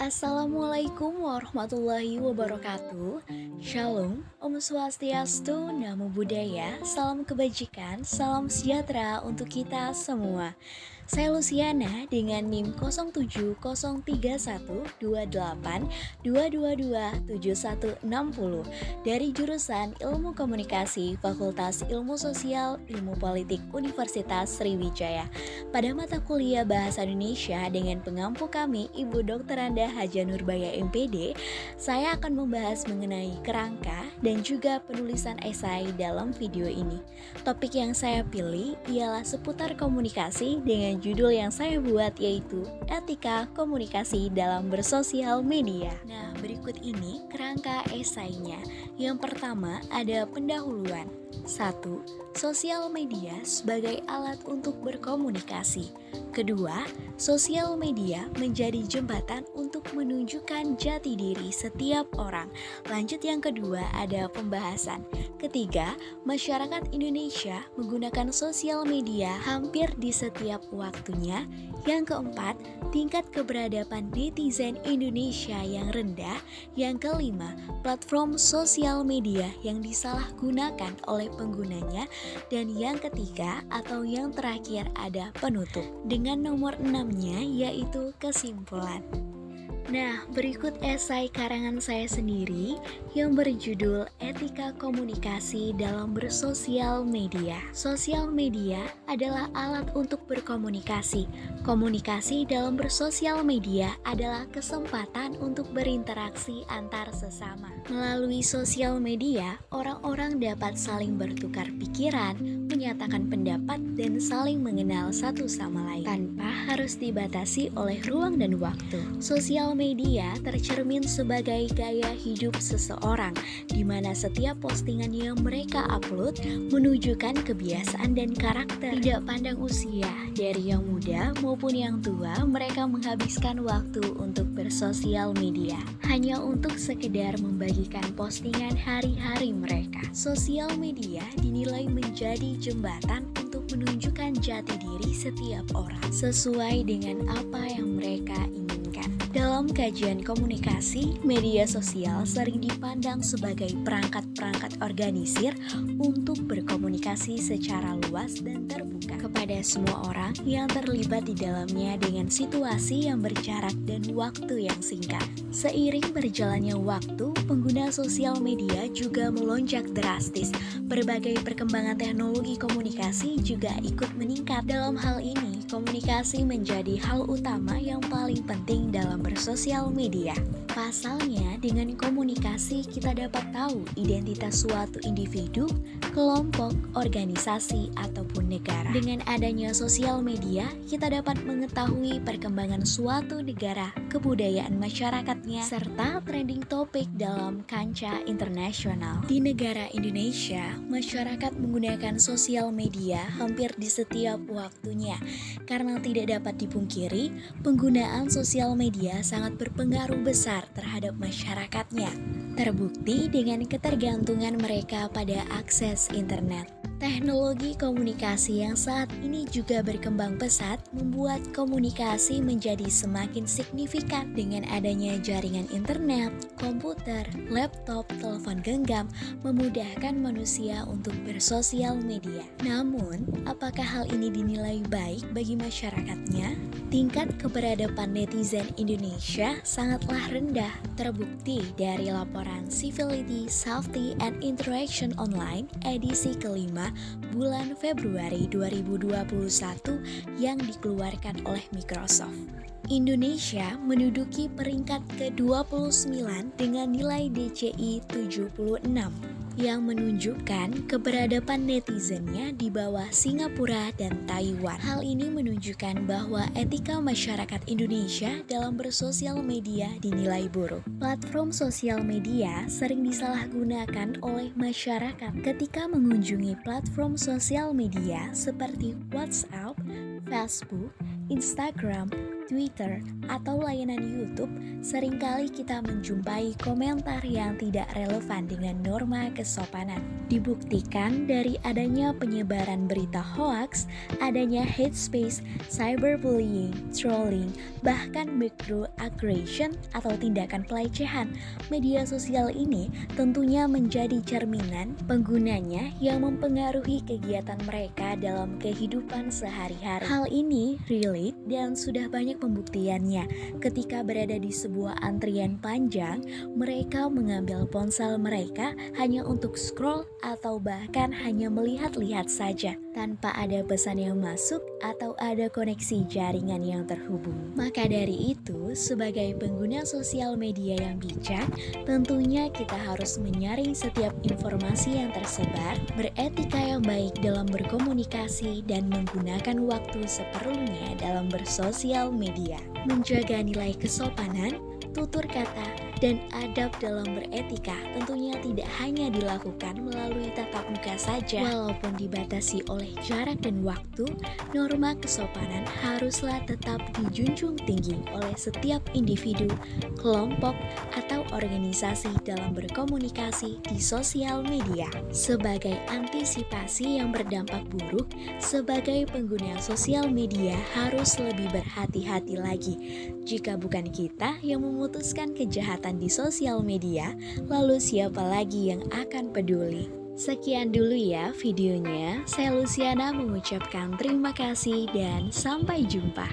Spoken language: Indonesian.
Assalamualaikum warahmatullahi wabarakatuh. Shalom, Om Swastiastu, Namo Buddhaya, salam kebajikan, salam sejahtera untuk kita semua. Saya Luciana dengan NIM 070128222760 dari jurusan Ilmu Komunikasi Fakultas Ilmu Sosial Ilmu Politik Universitas Sriwijaya. Pada mata kuliah Bahasa Indonesia dengan pengampu kami Ibu Dr. Anda Haja Nurbaya MPD, saya akan membahas mengenai kerangka dan juga penulisan esai dalam video ini. Topik yang saya pilih ialah seputar komunikasi dengan judul yang saya buat yaitu Etika Komunikasi dalam Bersosial Media. Nah, berikut ini kerangka esainya. Yang pertama ada pendahuluan. 1. Sosial media sebagai alat untuk berkomunikasi. Kedua, sosial media menjadi jembatan untuk menunjukkan jati diri setiap orang. Lanjut yang kedua ada pembahasan. Ketiga, masyarakat Indonesia menggunakan sosial media hampir di setiap waktunya. Yang keempat, tingkat keberadaban netizen Indonesia yang rendah. Yang kelima, platform sosial media yang disalahgunakan oleh penggunanya. Dan yang ketiga atau yang terakhir ada penutup. Dengan nomor 6-nya yaitu kesimpulan. Nah, berikut esai karangan saya sendiri yang berjudul Etika Komunikasi dalam Bersosial Media. Sosial media adalah alat untuk berkomunikasi. Komunikasi dalam bersosial media adalah kesempatan untuk berinteraksi antar sesama. Melalui sosial media, orang-orang dapat saling bertukar pikiran, menyatakan pendapat, dan saling mengenal satu sama lain tanpa harus dibatasi oleh ruang dan waktu. Sosial media tercermin sebagai gaya hidup seseorang, di mana setiap postingan yang mereka upload menunjukkan kebiasaan dan karakter. Tidak pandang usia, dari yang muda maupun yang tua, mereka menghabiskan waktu untuk bersosial media hanya untuk sekedar membagikan postingan hari-hari mereka. Sosial media dinilai menjadi jembatan untuk menunjukkan jati diri setiap orang sesuai dengan apa yang mereka inginkan. Dalam kajian komunikasi, media sosial sering dipandang sebagai perangkat-perangkat organisir untuk berkomunikasi secara luas dan terbuka kepada semua orang yang terlibat di dalamnya dengan situasi yang berjarak dan waktu yang singkat. Seiring berjalannya waktu, pengguna sosial media juga melonjak drastis. Berbagai perkembangan teknologi komunikasi juga ikut meningkat. Dalam hal ini, komunikasi menjadi hal utama yang paling penting dalam bersosial media. Pasalnya, dengan komunikasi kita dapat tahu identitas suatu individu, kelompok, organisasi, ataupun negara. Dengan adanya sosial media, kita dapat mengetahui perkembangan suatu negara, kebudayaan masyarakatnya, serta trending topik dalam kancah internasional. Di negara Indonesia, masyarakat menggunakan sosial media hampir di setiap waktunya. Karena tidak dapat dipungkiri, penggunaan sosial media sangat berpengaruh besar terhadap masyarakatnya. Terbukti dengan ketergantungan mereka pada akses internet. Teknologi komunikasi yang saat ini juga berkembang pesat membuat komunikasi menjadi semakin signifikan dengan adanya jaringan internet, komputer, laptop, telepon genggam memudahkan manusia untuk bersosial media. Namun, apakah hal ini dinilai baik bagi masyarakatnya? Tingkat keberadaban netizen Indonesia sangatlah rendah, terbukti dari laporan Civility, Safety, and Interaction Online edisi kelima bulan Februari 2021 yang dikeluarkan oleh Microsoft. Indonesia menduduki peringkat ke-29 dengan nilai DCI 76 yang menunjukkan keberadaban netizennya di bawah Singapura dan Taiwan. Hal ini menunjukkan bahwa etika masyarakat Indonesia dalam bersosial media dinilai buruk. Platform sosial media sering disalahgunakan oleh masyarakat ketika mengunjungi platform sosial media seperti WhatsApp, Facebook, Instagram, Twitter, atau layanan YouTube, seringkali kita menjumpai komentar yang tidak relevan dengan norma kesopanan. Dibuktikan dari adanya penyebaran berita hoaks, adanya hate speech, cyberbullying, trolling, bahkan microaggression atau tindakan pelecehan. Media sosial ini tentunya menjadi cerminan penggunanya yang mempengaruhi kegiatan mereka dalam kehidupan sehari-hari. Hal ini relate dan sudah banyak pembuktiannya. Ketika berada di sebuah antrian panjang, mereka mengambil ponsel mereka hanya untuk scroll atau bahkan hanya melihat-lihat saja tanpa ada pesan yang masuk atau ada koneksi jaringan yang terhubung. Maka dari itu, sebagai pengguna sosial media yang bijak, tentunya kita harus menyaring setiap informasi yang tersebar, beretika yang baik dalam berkomunikasi, dan menggunakan waktu seperlunya dalam bersosial media. Menjaga nilai kesopanan, tutur kata, dan adab dalam beretika tentunya tidak hanya dilakukan melalui tatap muka saja. Walaupun dibatasi oleh jarak dan waktu, norma kesopanan haruslah tetap dijunjung tinggi oleh setiap individu, kelompok, atau organisasi dalam berkomunikasi di sosial media. Sebagai antisipasi yang berdampak buruk, sebagai pengguna sosial media harus lebih berhati-hati lagi. Jika bukan kita yang memutuskan kejahatan di sosial media, lalu siapa lagi yang akan peduli? Sekian dulu ya videonya. Saya Luciana mengucapkan terima kasih dan sampai jumpa.